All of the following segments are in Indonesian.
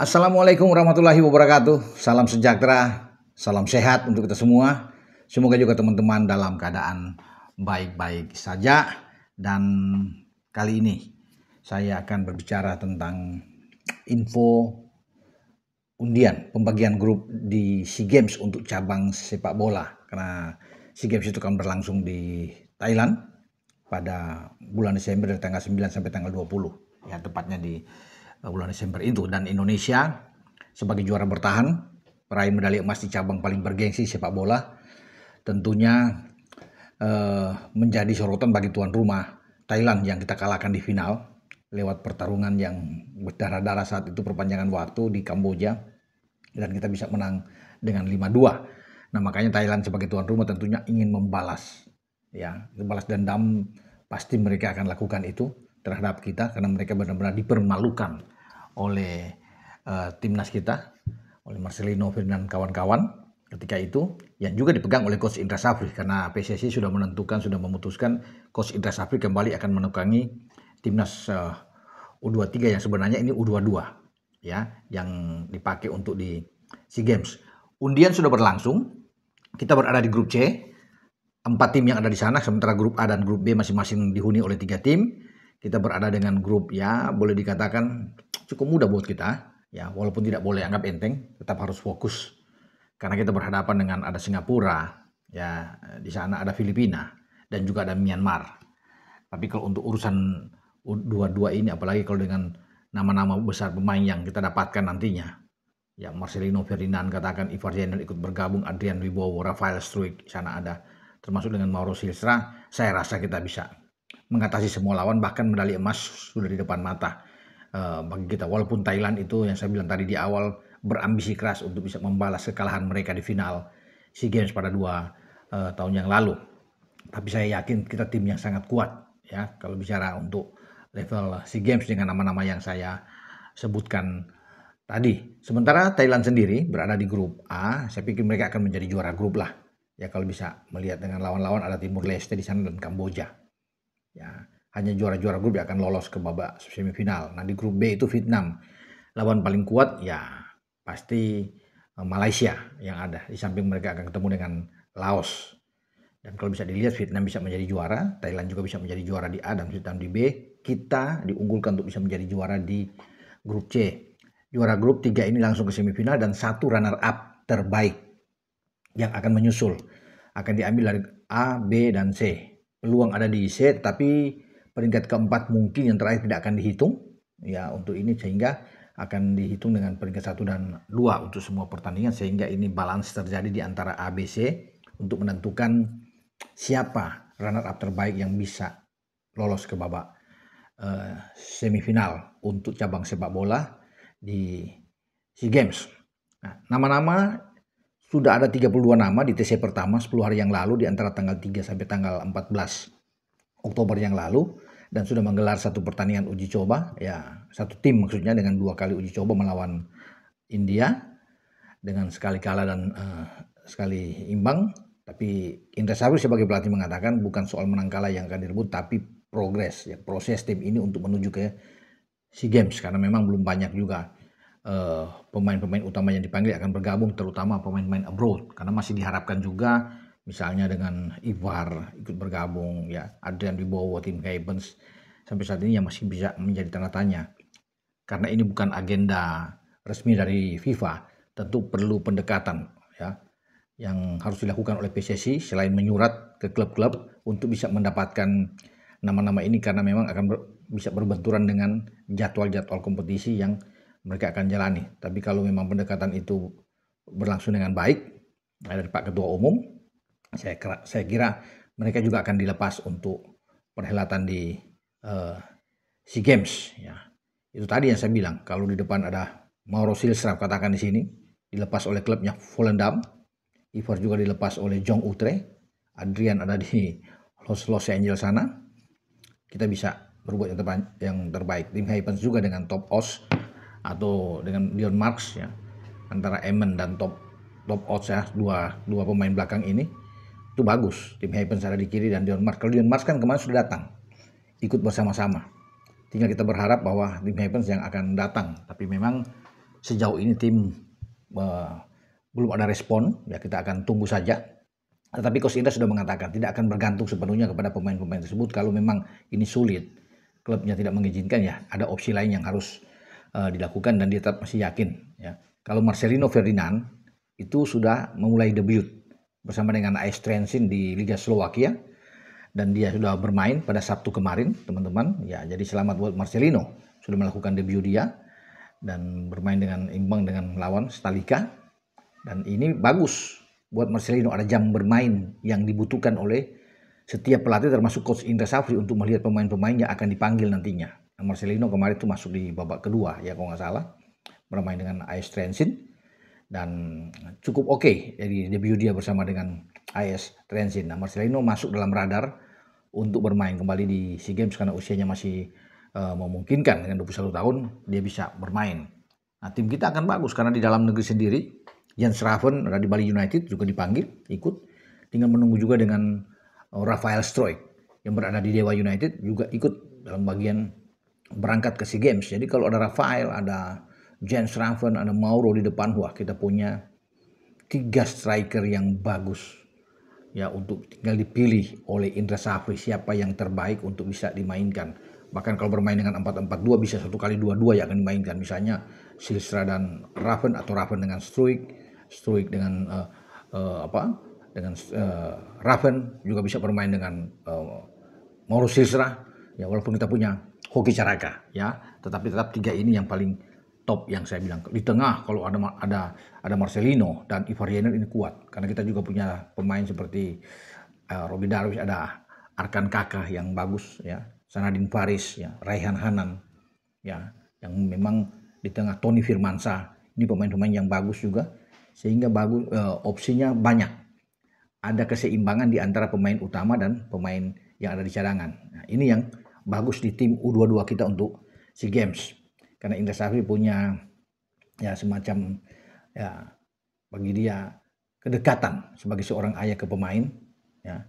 Assalamualaikum warahmatullahi wabarakatuh. Salam sejahtera, salam sehat untuk kita semua. Semoga juga teman-teman dalam keadaan baik-baik saja. Dan kali ini saya akan berbicara tentang info undian pembagian grup di SEA Games untuk cabang sepak bola. Karena SEA Games itu akan berlangsung di Thailand pada bulan Desember dari tanggal 9 sampai tanggal 20. Ya, tepatnya di bulan Desember itu. Dan Indonesia sebagai juara bertahan, peraih medali emas di cabang paling bergengsi sepak bola, tentunya menjadi sorotan bagi tuan rumah Thailand yang kita kalahkan di final lewat pertarungan yang berdarah-darah saat itu perpanjangan waktu di Kamboja, dan kita bisa menang dengan 5-2. Nah, makanya Thailand sebagai tuan rumah tentunya ingin membalas, ya, membalas dendam. Pasti mereka akan lakukan itu terhadap kita karena mereka benar-benar dipermalukan oleh timnas kita, oleh Marcelino Ferdinand kawan-kawan ketika itu, yang juga dipegang oleh Coach Indra Safri, karena PSSI sudah memutuskan Coach Indra Safri kembali akan menukangi timnas U23 yang sebenarnya ini U22, ya, yang dipakai untuk di SEA Games. Undian sudah berlangsung, kita berada di grup C. 4 tim yang ada di sana, sementara grup A dan grup B masing-masing dihuni oleh 3 tim. Kita berada dengan grup, ya, boleh dikatakan cukup mudah buat kita, ya, walaupun tidak boleh anggap enteng, tetap harus fokus karena kita berhadapan dengan ada Singapura, ya, di sana ada Filipina dan juga ada Myanmar. Tapi kalau untuk urusan U22 ini, apalagi kalau dengan nama-nama besar pemain yang kita dapatkan nantinya, ya, Marcelino Ferdinand katakan, Ivar Jenner ikut bergabung, Adrian Wibowo, Rafael Struijk di sana ada, termasuk dengan Mauro Silstra. Saya rasa kita bisa mengatasi semua lawan, bahkan medali emas sudah di depan mata bagi kita. Walaupun Thailand itu yang saya bilang tadi di awal berambisi keras untuk bisa membalas kekalahan mereka di final SEA Games pada 2 tahun yang lalu. Tapi saya yakin kita tim yang sangat kuat, ya, kalau bicara untuk level SEA Games dengan nama-nama yang saya sebutkan tadi. Sementara Thailand sendiri berada di grup A, saya pikir mereka akan menjadi juara grup lah. Ya, kalau bisa melihat dengan lawan-lawan ada Timur Leste di sana dan Kamboja. Ya, hanya juara-juara grup yang akan lolos ke babak semifinal. Nah, di grup B itu Vietnam. Lawan paling kuat ya pasti Malaysia yang ada. Di samping mereka akan ketemu dengan Laos. Dan kalau bisa dilihat, Vietnam bisa menjadi juara, Thailand juga bisa menjadi juara di A dan Vietnam di B. Kita diunggulkan untuk bisa menjadi juara di grup C. Juara grup 3 ini langsung ke semifinal dan 1 runner up terbaik yang akan menyusul. Akan diambil dari A, B, dan C. Peluang ada di C, tapi peringkat keempat mungkin yang terakhir tidak akan dihitung, ya, untuk ini, sehingga akan dihitung dengan peringkat 1 dan 2 untuk semua pertandingan, sehingga ini balance terjadi di antara A, B, C untuk menentukan siapa runner up terbaik yang bisa lolos ke babak semifinal untuk cabang sepak bola di SEA Games. Nah, nama-nama sudah ada 32 nama di TC pertama 10 hari yang lalu, di antara tanggal 3 sampai tanggal 14 Oktober yang lalu, dan sudah menggelar 1 pertandingan uji coba, ya, 1 tim maksudnya, dengan 2 kali uji coba melawan India dengan sekali kalah dan sekali imbang. Tapi Indra Safri sebagai pelatih mengatakan bukan soal menang kalah yang akan direbut, tapi progres, ya, proses tim ini untuk menuju ke SEA Games, karena memang belum banyak juga pemain-pemain utama yang dipanggil akan bergabung, terutama pemain-pemain abroad, karena masih diharapkan juga misalnya dengan Ivar ikut bergabung, ya, Adrian Wibowo, Tim Havens, sampai saat ini yang masih bisa menjadi tanda tanya. Karena ini bukan agenda resmi dari FIFA, tentu perlu pendekatan, ya, yang harus dilakukan oleh PSSI selain menyurat ke klub-klub untuk bisa mendapatkan nama-nama ini, karena memang akan bisa berbenturan dengan jadwal-jadwal kompetisi yang mereka akan jalani. Tapi kalau memang pendekatan itu berlangsung dengan baik dari Pak Ketua Umum, saya kira mereka juga akan dilepas untuk perhelatan di SEA Games, ya. Itu tadi yang saya bilang, kalau di depan ada Mauro Silstra katakan di sini dilepas oleh klubnya Volendam, Ivar juga dilepas oleh Jong Utrecht, Adrian ada di Los Angeles sana, kita bisa berbuat yang terbaik. Tim Havens juga dengan top odds atau dengan Dion Marks, ya, antara Emen dan top odds, ya, dua pemain belakang ini itu bagus. Tim Havens ada di kiri dan Dion Marks. Kalau Dion Marks kan kemarin sudah datang ikut bersama-sama, tinggal kita berharap bahwa Tim Havens yang akan datang. Tapi memang sejauh ini tim belum ada respon, ya kita akan tunggu saja. Tetapi Coach Indra sudah mengatakan tidak akan bergantung sepenuhnya kepada pemain-pemain tersebut. Kalau memang ini sulit, klubnya tidak mengizinkan, ya ada opsi lain yang harus dilakukan, dan dia tetap masih yakin. Ya. Kalau Marcelino Ferdinand itu sudah memulai debut bersama dengan AS Trenčín di Liga Slovakia, dan dia sudah bermain pada Sabtu kemarin, teman-teman. Ya, jadi selamat buat Marcelino, sudah melakukan debut dia dan bermain dengan imbang dengan lawan Stalika. Dan ini bagus buat Marcelino, ada jam bermain yang dibutuhkan oleh setiap pelatih termasuk Coach Indra Safri untuk melihat pemain-pemain yang akan dipanggil nantinya. Nah, Marcelino kemarin itu masuk di babak kedua ya kalau nggak salah, bermain dengan AS Trenčín dan cukup oke. Jadi debut dia bersama dengan AS Trenčín. Nah, Marcelino masuk dalam radar untuk bermain kembali di SEA Games karena usianya masih memungkinkan. Dengan 21 tahun dia bisa bermain. Nah, tim kita akan bagus karena di dalam negeri sendiri Jan Schraven dari Bali United juga dipanggil ikut. Tinggal menunggu juga dengan Rafael Struijk yang berada di Dewa United juga ikut dalam bagian berangkat ke SEA Games. Jadi kalau ada Rafael, ada Jan Schraven, ada Mauro di depan, wah kita punya 3 striker yang bagus. Ya, untuk tinggal dipilih oleh Indra Safri siapa yang terbaik untuk bisa dimainkan. Bahkan kalau bermain dengan 4-4-2 bisa 1 kali 2-2 yang akan dimainkan. Misalnya Silstra dan Raven, atau Raven dengan Struijk dengan Raven juga bisa bermain dengan Mauro Silstra. Ya, walaupun kita punya Hoki Caraka, ya, tetapi tetap 3 ini yang paling top yang saya bilang. Di tengah kalau ada Marcelino dan Ivar Jenner ini kuat karena kita juga punya pemain seperti Robby Darwish, ada Arkan Kakah yang bagus, ya, Sanadin Faris, ya, Raihan Hanan, ya, yang memang di tengah Tony Firmansyah. Ini pemain-pemain yang bagus juga sehingga bagus, opsinya banyak. Ada keseimbangan di antara pemain utama dan pemain yang ada di cadangan. Nah, ini yang bagus di tim U22 kita untuk SEA Games. Karena Indra Safri punya ya semacam ya bagi dia kedekatan sebagai seorang ayah ke pemain, ya,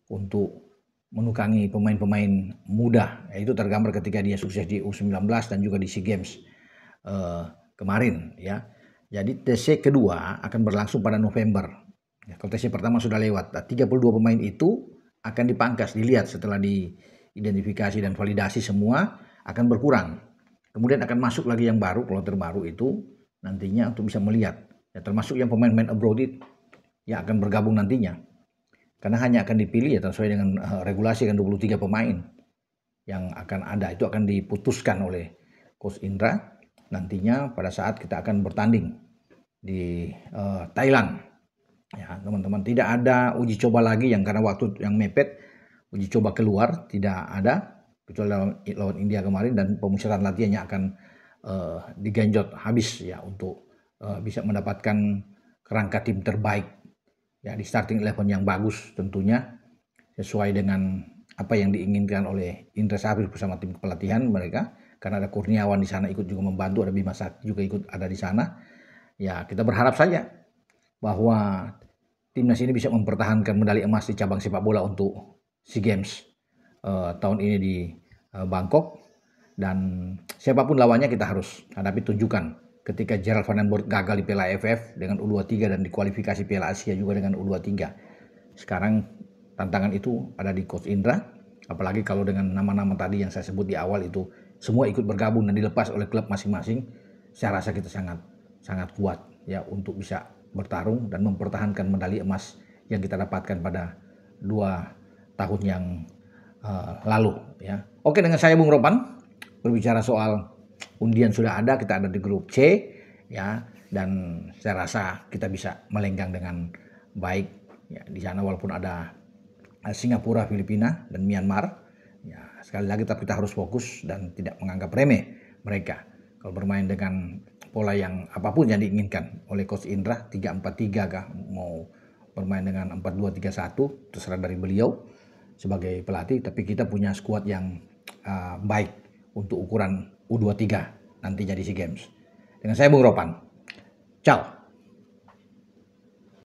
untuk menukangi pemain-pemain muda. Ya, itu tergambar ketika dia sukses di U19 dan juga di SEA Games kemarin, ya. Jadi TC kedua akan berlangsung pada November. Ya, kalau TC pertama sudah lewat, 32 pemain itu akan dipangkas, dilihat setelah diidentifikasi dan validasi semua akan berkurang. Kemudian akan masuk lagi yang baru, kloter baru itu nantinya untuk bisa melihat. Ya, termasuk yang pemain-pemain abroad yang akan bergabung nantinya. Karena hanya akan dipilih ya sesuai dengan regulasi kan 23 pemain yang akan ada. Itu akan diputuskan oleh Coach Indra nantinya pada saat kita akan bertanding di Thailand. Ya, teman-teman, tidak ada uji coba lagi yang karena waktu yang mepet, uji coba keluar tidak ada kecuali lawan India kemarin, dan pemusatan latihannya akan digenjot habis ya untuk bisa mendapatkan kerangka tim terbaik ya di starting 11 yang bagus tentunya sesuai dengan apa yang diinginkan oleh Indra Safri bersama tim pelatihan mereka, karena ada Kurniawan di sana ikut juga membantu, ada Bima Sakti juga ikut ada di sana. Ya, kita berharap saja bahwa timnas ini bisa mempertahankan medali emas di cabang sepak bola untuk SEA Games tahun ini di Bangkok, dan siapapun lawannya kita harus hadapi. Tunjukkan ketika Gerald Van den Borg gagal di Piala AFF dengan U23 dan di kualifikasi Piala Asia juga dengan U23. Sekarang tantangan itu ada di Coach Indra, apalagi kalau dengan nama-nama tadi yang saya sebut di awal itu semua ikut bergabung dan dilepas oleh klub masing-masing. Saya rasa kita sangat kuat ya untuk bisa bertarung dan mempertahankan medali emas yang kita dapatkan pada 2 tahun yang lalu ya. Oke, dengan saya Bung Ropan berbicara soal undian sudah ada, kita ada di grup C ya, dan saya rasa kita bisa melenggang dengan baik ya di sana walaupun ada Singapura, Filipina dan Myanmar. Ya, sekali lagi tapi kita harus fokus dan tidak menganggap remeh mereka. Kalau bermain dengan pola yang apapun yang diinginkan oleh Coach Indra, 3-4-3 kah, mau bermain dengan 4-2-3-1, terserah dari beliau sebagai pelatih, tapi kita punya skuad yang baik untuk ukuran U23 nantinya di SEA Games. Dengan saya Bung Ropan. Ciao.